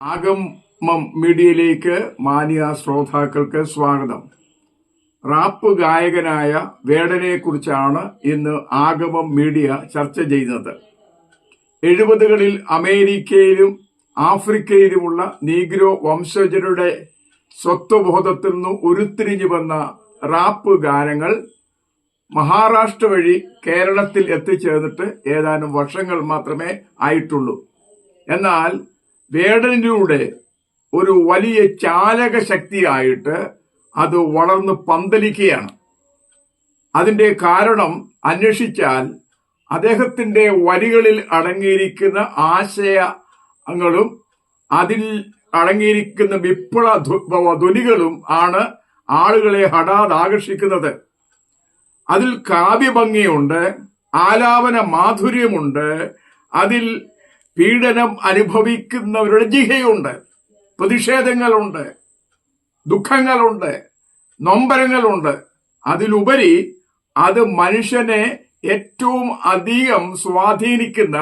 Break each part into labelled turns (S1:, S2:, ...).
S1: ആഗമം മീഡിയയിലേക്ക് മാന്യ ശ്രോതാക്കൾക്ക് സ്വാഗതം. റാപ്പ് ഗായകനായ വേടനെ കുറിച്ചാണ് ഇന്ന് ആഗമം മീഡിയ ചർച്ച ചെയ്യുന്നത്. 70കളിൽ അമേരിക്കയിലും ആഫ്രിക്കയിലുമുള്ള നീഗ്രോ വംശജരുടെ സ്വത്വബോധത്തിൽ നിന്ന് ഉരുത്തിരിഞ്ഞു വന്ന റാപ്പ് ഗാനങ്ങൾ മഹാരാഷ്ട്ര വഴി കേരളത്തിൽ എത്തിച്ചേർന്നിട്ട് ഏതാനും വർഷങ്ങൾ മാത്രമേ ആയിട്ടുള്ളൂ. എന്നാൽ വേടനിലൂടെ ഒരു വലിയ ചാലക ശക്തിയായിട്ട് അത് വളർന്ന് പന്തലിക്കുകയാണ്. അതിന്റെ കാരണം അന്വേഷിച്ചാൽ അദ്ദേഹത്തിന്റെ വരികളിൽ അടങ്ങിയിരിക്കുന്ന ആശയങ്ങളും അതിൽ അടങ്ങിയിരിക്കുന്ന വിപ്ലവ ധ്വനികളും ആണ് ആളുകളെ ഹഠാത് ആകർഷിക്കുന്നത്. അതിൽ കാവ്യഭംഗിയുണ്ട്, ആലാപന മാധുര്യമുണ്ട്, അതിൽ പീഡനം അനുഭവിക്കുന്നവരുടെ ജിഹയുണ്ട്, പ്രതിഷേധങ്ങളുണ്ട്, ദുഃഖങ്ങളുണ്ട്, നൊമ്പരങ്ങളുണ്ട്. അതിലുപരി അത് മനുഷ്യനെ ഏറ്റവും അധികം സ്വാധീനിക്കുന്ന,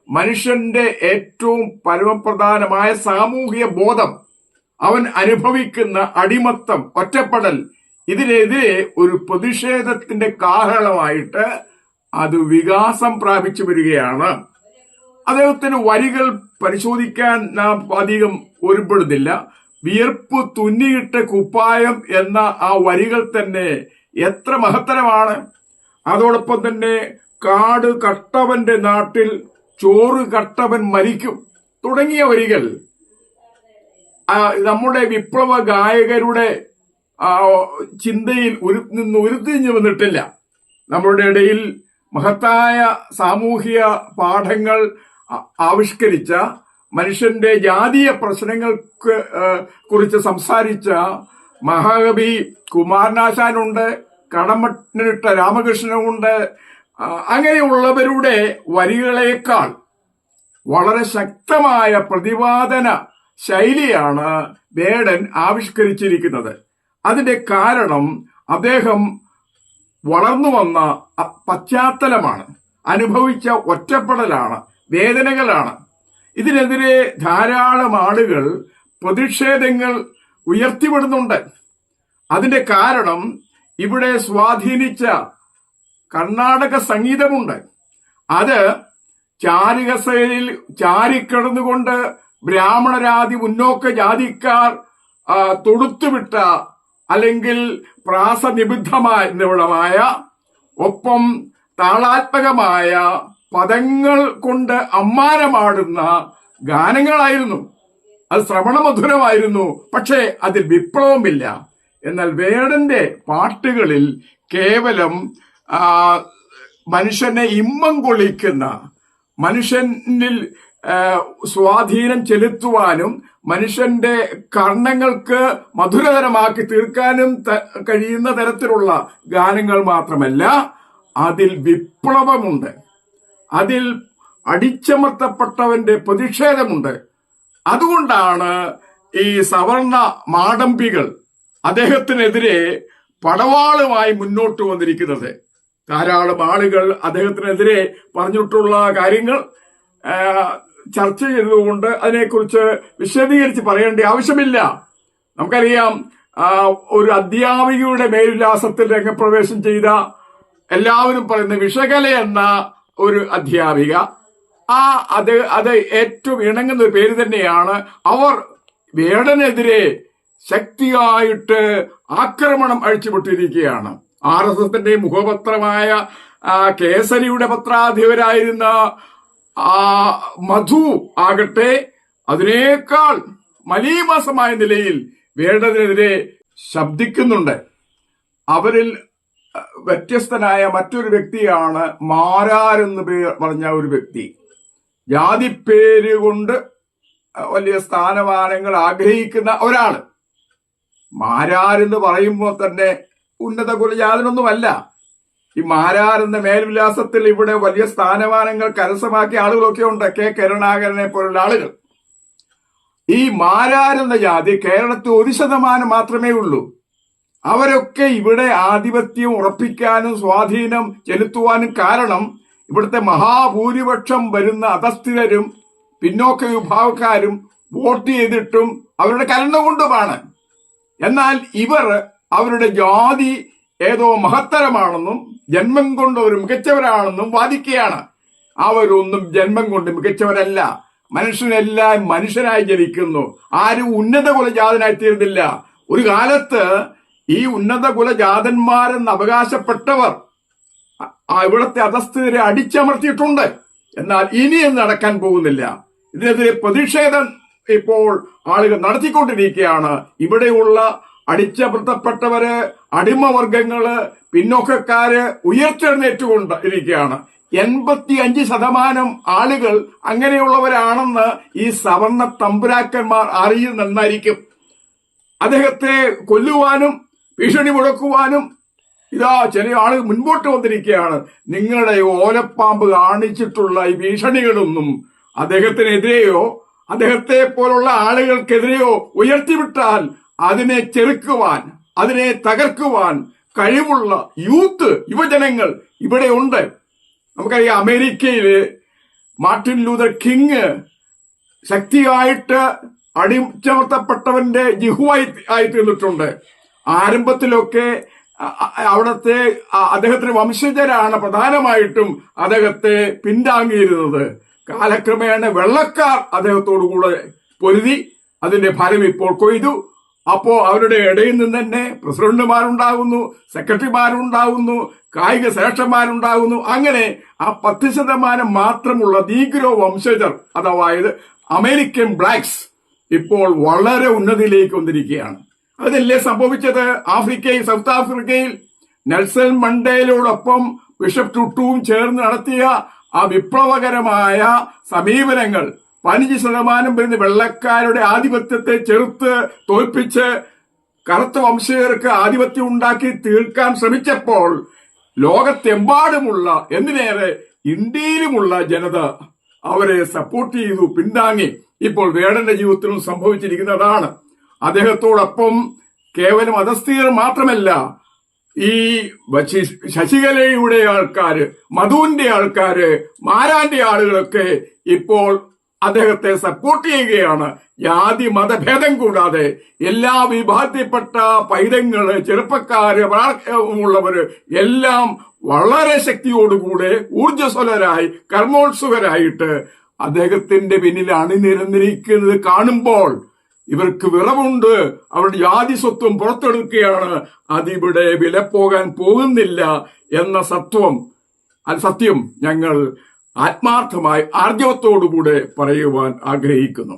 S1: മനുഷ്യന്റെ ഏറ്റവും പരമപ്രധാനമായ സാമൂഹിക ബോധം, അവൻ അനുഭവിക്കുന്ന അടിമത്തം, ഒറ്റപ്പെടൽ, ഇതിനെതിരെ ഒരു പ്രതിഷേധത്തിന്റെ കാഹളമായിട്ട് അത് വികാസം പ്രാപിച്ചു വരികയാണ്. അദ്ദേഹത്തിന് വരികൾ പരിശോധിക്കാൻ നാം അധികം ഒരുപ്പെടുന്നില്ല. വിയർപ്പ് തുന്നിയിട്ട കുപ്പായം എന്ന ആ വരികൾ തന്നെ എത്ര മഹത്തരമാണ്. അതോടൊപ്പം തന്നെ കാട് കട്ടവന്റെ നാട്ടിൽ ചോറ് കട്ടവൻ മരിക്കും തുടങ്ങിയ വരികൾ നമ്മുടെ വിപ്ലവ ഗായകരുടെ ചിന്തയിൽ നിന്ന് ഉരുത്തിരിഞ്ഞു വന്നിട്ടില്ല. നമ്മുടെ ഇടയിൽ മഹത്തായ സാമൂഹിക പാഠങ്ങൾ ആവിഷ്കരിച്ച, മനുഷ്യന്റെ ജാതീയ പ്രശ്നങ്ങൾക്ക് കുറിച്ച് സംസാരിച്ച മഹാകവി കുമാരനാശാനുണ്ട്, കടമനിട്ട രാമകൃഷ്ണനുണ്ട്. അങ്ങനെയുള്ളവരുടെ വരികളേക്കാൾ വളരെ ശക്തമായ പ്രതിപാദന ശൈലിയാണ് വേടൻ ആവിഷ്കരിച്ചിരിക്കുന്നത്. അതിന്റെ കാരണം അദ്ദേഹം വളർന്നു വന്ന പശ്ചാത്തലമാണ്, അനുഭവിച്ച ഒറ്റപ്പെടലാണ്, വേദനകളാണ്. ഇതിനെതിരെ ധാരാളം ആളുകൾ പ്രതിഷേധങ്ങൾ ഉയർത്തിവിടുന്നുണ്ട്. അതിന്റെ കാരണം ഇവിടെ സ്വാധീനിച്ച കർണാടക സംഗീതമുണ്ട്. അത് ചാരുകസേരയിൽ ചാരിക്കിടന്നുകൊണ്ട് ബ്രാഹ്മണരാതി മുന്നോക്ക ജാതിക്കാർ തൊടുത്തുവിട്ട അല്ലെങ്കിൽ പ്രാസനിബിദ്ധമായ ഒപ്പം താളാത്മകമായ പദങ്ങൾ കൊണ്ട് അമ്മാനമാടുന്ന ഗാനങ്ങളായിരുന്നു. അത് ശ്രവണമധുരമായിരുന്നു, പക്ഷേ അതിൽ വിപ്ലവമില്ല. എന്നാൽ വേടന്റെ പാട്ടുകളിൽ കേവലം മനുഷ്യനെ ഇമ്പം കൊള്ളിക്കുന്ന, മനുഷ്യനിൽ സ്വാധീനം ചെലുത്തുവാനും മനുഷ്യന്റെ കർണങ്ങൾക്ക് മധുരതരമാക്കി തീർക്കാനും കഴിയുന്ന തരത്തിലുള്ള ഗാനങ്ങൾ മാത്രമല്ല, അതിൽ വിപ്ലവമുണ്ട്, അതിൽ അടിച്ചമർത്തപ്പെട്ടവന്റെ പ്രതിഷേധമുണ്ട്. അതുകൊണ്ടാണ് ഈ സവർണ മാടമ്പികൾ അദ്ദേഹത്തിനെതിരെ പടവാളുമായി മുന്നോട്ട് വന്നിരിക്കുന്നത്. ധാരാളം ആളുകൾ അദ്ദേഹത്തിനെതിരെ പറഞ്ഞിട്ടുള്ള കാര്യങ്ങൾ ചർച്ച ചെയ്തതുകൊണ്ട് അതിനെക്കുറിച്ച് വിശദീകരിച്ച് പറയേണ്ട ആവശ്യമില്ല. നമുക്കറിയാം, ഒരു അധ്യാപികയുടെ മേൽവിലാസത്തിൽ രംഗപ്രവേശം ചെയ്ത, എല്ലാവരും പറയുന്ന വിഷകല എന്ന ഒരു അധ്യാപിക, അത് ഏറ്റവും ഇണങ്ങുന്ന ഒരു പേര് തന്നെയാണ്. അവർ വേടനെതിരെ ശക്തിയായിട്ട് ആക്രമണം അഴിച്ചുവിട്ടിരിക്കുകയാണ്. RSSന്റെ മുഖപത്രമായ കേസരിയുടെ പത്രാധിപരായിരുന്ന മധു ആകട്ടെ അതിനേക്കാൾ മലീമസമായ നിലയിൽ വേടനെതിരെ ശബ്ദിക്കുന്നുണ്ട്. അവരിൽ വ്യത്യസ്തനായ മറ്റൊരു വ്യക്തിയാണ് മാരാരെന്ന് പറഞ്ഞ ഒരു വ്യക്തി. ജാതിപ്പേര് കൊണ്ട് വലിയ സ്ഥാനമാനങ്ങൾ ആഗ്രഹിക്കുന്ന ഒരാള്. മാരാരെന്ന് പറയുമ്പോൾ തന്നെ ഉന്നത കുലജാതനൊന്നുമല്ല. ഈ മാരാരെന്ന മേൽവിലാസത്തിൽ ഇവിടെ വലിയ സ്ഥാനമാനങ്ങൾ കരസ്ഥമാക്കിയ ആളുകളൊക്കെ ഉണ്ട്. കെ കരുണാകരനെ പോലുള്ള ആളുകൾ. ഈ മാരാരെന്ന ജാതി കേരളത്തിൽ 1% മാത്രമേ ഉള്ളൂ. അവരൊക്കെ ഇവിടെ ആധിപത്യം ഉറപ്പിക്കാനും സ്വാധീനം ചെലുത്തുവാനും കാരണം ഇവിടുത്തെ മഹാഭൂരിപക്ഷം വരുന്ന അധസ്ഥിതരും പിന്നോക്ക വിഭാഗക്കാരും വോട്ട് ചെയ്തിട്ടും അവരുടെ കരുണകൊണ്ടുമാണ്. എന്നാൽ ഇവർ അവരുടെ ജാതി ഏതോ മഹത്തരമാണെന്നും ജന്മം കൊണ്ട് അവർ മികച്ചവരാണെന്നും വാദിക്കുകയാണ്. അവരൊന്നും ജന്മം കൊണ്ട് മികച്ചവരല്ല. മനുഷ്യനെല്ലാം മനുഷ്യനായി ജനിക്കുന്നു. ആരും ഉന്നത കുലജാതനായി തീർന്നില്ല. ഒരു കാലത്ത് ഈ ഉന്നത കുലജാതന്മാരെന്ന് അവകാശപ്പെട്ടവർ ഇവിടുത്തെ അധസ്ഥിതരെ അടിച്ചമർത്തിയിട്ടുണ്ട്. എന്നാൽ ഇനിയും നടക്കാൻ പോകുന്നില്ല. ഇതിനെതിരെ പ്രതിഷേധം ഇപ്പോൾ ആളുകൾ നടത്തിക്കൊണ്ടിരിക്കുകയാണ്. ഇവിടെയുള്ള അടിച്ചമർത്തപ്പെട്ടവര്, അടിമവർഗങ്ങള്, പിന്നോക്കക്കാര് ഉയർത്തെഴുന്നേറ്റുകൊണ്ട് ഇരിക്കുകയാണ്. 85% ആളുകൾ അങ്ങനെയുള്ളവരാണെന്ന് ഈ സവർണ തമ്പുരാക്കന്മാർ അറിയുന്നെന്നായിരിക്കും. അദ്ദേഹത്തെ കൊല്ലുവാനും ഭീഷണി മുഴക്കുവാനും ഇതാ ചില ആളുകൾ മുൻപോട്ട് വന്നിരിക്കുകയാണ്. നിങ്ങളുടെ ഓലപ്പാമ്പ് കാണിച്ചിട്ടുള്ള ഈ ഭീഷണികളൊന്നും അദ്ദേഹത്തിനെതിരെയോ അദ്ദേഹത്തെ പോലുള്ള ആളുകൾക്കെതിരെയോ ഉയർത്തിവിട്ടാൽ അതിനെ ചെറുക്കുവാൻ, അതിനെ തകർക്കുവാൻ കഴിവുള്ള യുവജനങ്ങൾ ഇവിടെ ഉണ്ട്. നമുക്കറിയാം, അമേരിക്കയില് മാർട്ടിൻ ലൂതർ കിങ് ശക്തിയായിട്ട് അടിച്ചമർത്തപ്പെട്ടവന്റെ ജിഹുവായി തീർന്നിട്ടുണ്ട്. ആരംഭത്തിലൊക്കെ അവിടത്തെ അദ്ദേഹത്തിന്റെ വംശജരാണ് പ്രധാനമായിട്ടും അദ്ദേഹത്തെ പിന്താങ്ങിയിരുന്നത്. കാലക്രമേണ വെള്ളക്കാർ അദ്ദേഹത്തോടു കൂടെ പൊരുതി അതിന്റെ ഫലം ഇപ്പോൾ കൊയ്തു. അപ്പോ അവരുടെ ഇടയിൽ നിന്ന് തന്നെ പ്രസിഡന്റുമാരുണ്ടാകുന്നു, സെക്രട്ടറിമാരുണ്ടാകുന്നു, കായിക ശ്രേഷ്ഠന്മാരുണ്ടാകുന്നു. അങ്ങനെ ആ 10% മാത്രമുള്ള നീഗ്രോ വംശജർ അതായത് അമേരിക്കൻ ബ്ലാക്സ് ഇപ്പോൾ വളരെ ഉന്നതിയിലേക്ക് വന്നിരിക്കുകയാണ്. അതല്ലേ സംഭവിച്ചത് ആഫ്രിക്കയിൽ, സൗത്ത് ആഫ്രിക്കയിൽ നെൽസൺ മണ്ടേലയോടൊപ്പം ബിഷപ്പ് ടുട്ടുവും ചേർന്ന് നടത്തിയ ആ വിപ്ലവകരമായ സമീപനങ്ങൾ 15% വരുന്ന വെള്ളക്കാരുടെ ആധിപത്യത്തെ ചെറുത്ത് തോൽപ്പിച്ച് കറുത്ത വംശജർക്ക് ആധിപത്യം ഉണ്ടാക്കി തീർക്കാൻ ശ്രമിച്ചപ്പോൾ ലോകത്തെമ്പാടുമുള്ള, എന്തിനേറെ ഇന്ത്യയിലുമുള്ള ജനത അവരെ സപ്പോർട്ട് ചെയ്തു, പിന്താങ്ങി. ഇപ്പോൾ വേടന്റെ ജീവിതത്തിലും സംഭവിച്ചിരിക്കുന്നതാണ്. അദ്ദേഹത്തോടൊപ്പം കേവലം അധസ്ഥിതർ മാത്രമല്ല, ഈ ശശികലയുടെ ആൾക്കാര്, മധുവിന്റെ ആൾക്കാര്, മാരാന്റെ ആളുകളൊക്കെ ഇപ്പോൾ അദ്ദേഹത്തെ സപ്പോർട്ട് ചെയ്യുകയാണ്. ജാതി മതഭേദം കൂടാതെ എല്ലാ വിഭാഗത്തിൽപ്പെട്ട പൈതങ്ങള്, ചെറുപ്പക്കാര്, ഉള്ളവര് എല്ലാം വളരെ ശക്തിയോടുകൂടെ ഊർജ്ജസ്വലരായി കർമ്മോത്സുകരായിട്ട് അദ്ദേഹത്തിന്റെ പിന്നിൽ അണിനിരന്നിരിക്കുന്നത് കാണുമ്പോൾ ഇവർക്ക് വിറവുണ്ട്. അവരുടെ ജാതി സ്വത്വം പുറത്തെടുക്കുകയാണ്. അതിവിടെ വിലപ്പോകാൻ പോകുന്നില്ല എന്ന സത്യം ഞങ്ങൾ ആത്മാർത്ഥമായി ആർജവത്തോടുകൂടെ പറയുവാൻ ആഗ്രഹിക്കുന്നു.